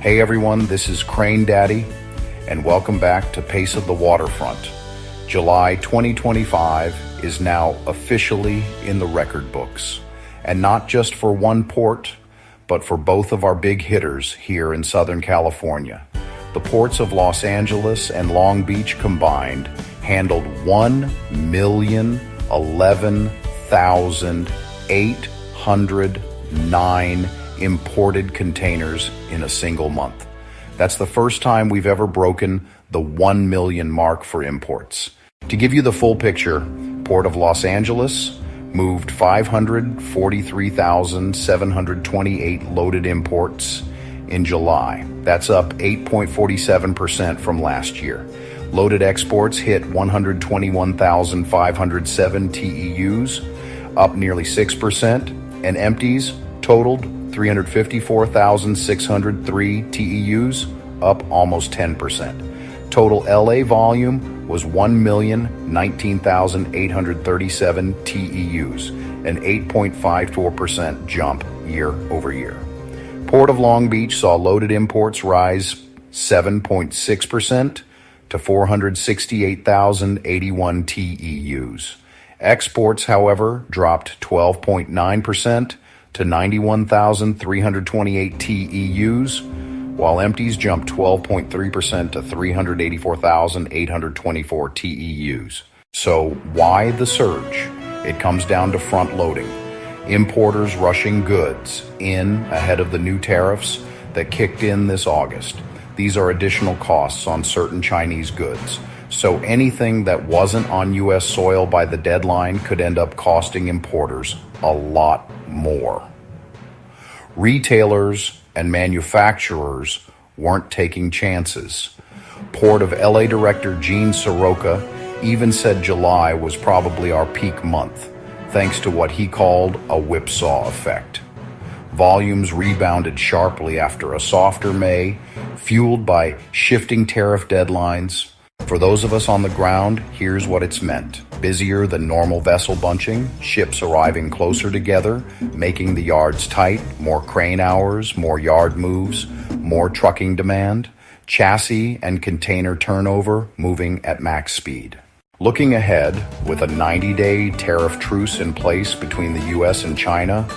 Hey everyone, this is Crane Daddy, and welcome back to Pace of the Waterfront. July 2025 is now officially in the record books, and not just for one port, but for both of our big hitters here in Southern California. The ports of Los Angeles and Long Beach combined handled 1,011,809 imported containers in a single month. That's the first time we've ever broken the 1 million mark for imports. To give you the full picture, Port of Los Angeles moved 543,728 loaded imports in July. That's up 8.47% from last year. Loaded exports hit 121,507 TEUs, up nearly 6%, and empties totaled 354,603 TEUs, up almost 10%. Total LA volume was 1,019,837 TEUs, an 8.54% jump year over year. Port of Long Beach saw loaded imports rise 7.6% to 468,081 TEUs. Exports, however, dropped 12.9% to 91,328 TEUs, while empties jumped 12.3% to 384,824 TEUs. So why the surge? It comes down to front loading. Importers rushing goods in ahead of the new tariffs that kicked in this August. These are additional costs on certain Chinese goods. So anything that wasn't on U.S. soil by the deadline could end up costing importers a lot more. Retailers and manufacturers weren't taking chances. Port of LA Director Gene Soroka even said July was probably our peak month, thanks to what he called a whipsaw effect. Volumes rebounded sharply after a softer May, fueled by shifting tariff deadlines. For those of us on the ground, here's what it's meant. Busier than normal vessel bunching, ships arriving closer together, making the yards tight, more crane hours, more yard moves, more trucking demand, chassis and container turnover moving at max speed. Looking ahead, with a 90-day tariff truce in place between the US and China,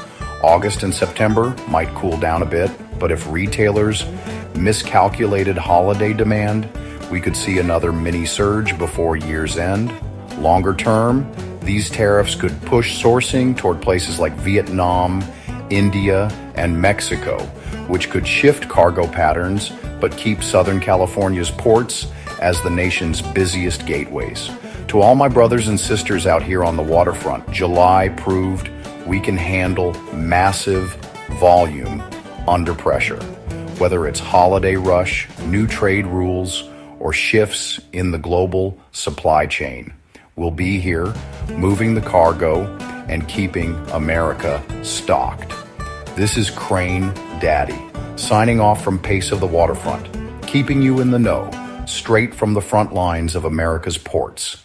August and September might cool down a bit, but if retailers miscalculated holiday demand, we could see another mini surge before year's end. Longer term, these tariffs could push sourcing toward places like Vietnam, India, and Mexico, which could shift cargo patterns but keep Southern California's ports as the nation's busiest gateways. To all my brothers and sisters out here on the waterfront, July proved we can handle massive volume under pressure. Whether it's holiday rush, new trade rules, or shifts in the global supply chain, we'll be here moving the cargo and keeping America stocked. This is Crane Daddy, signing off from Pace of the Waterfront, keeping you in the know, straight from the front lines of America's ports.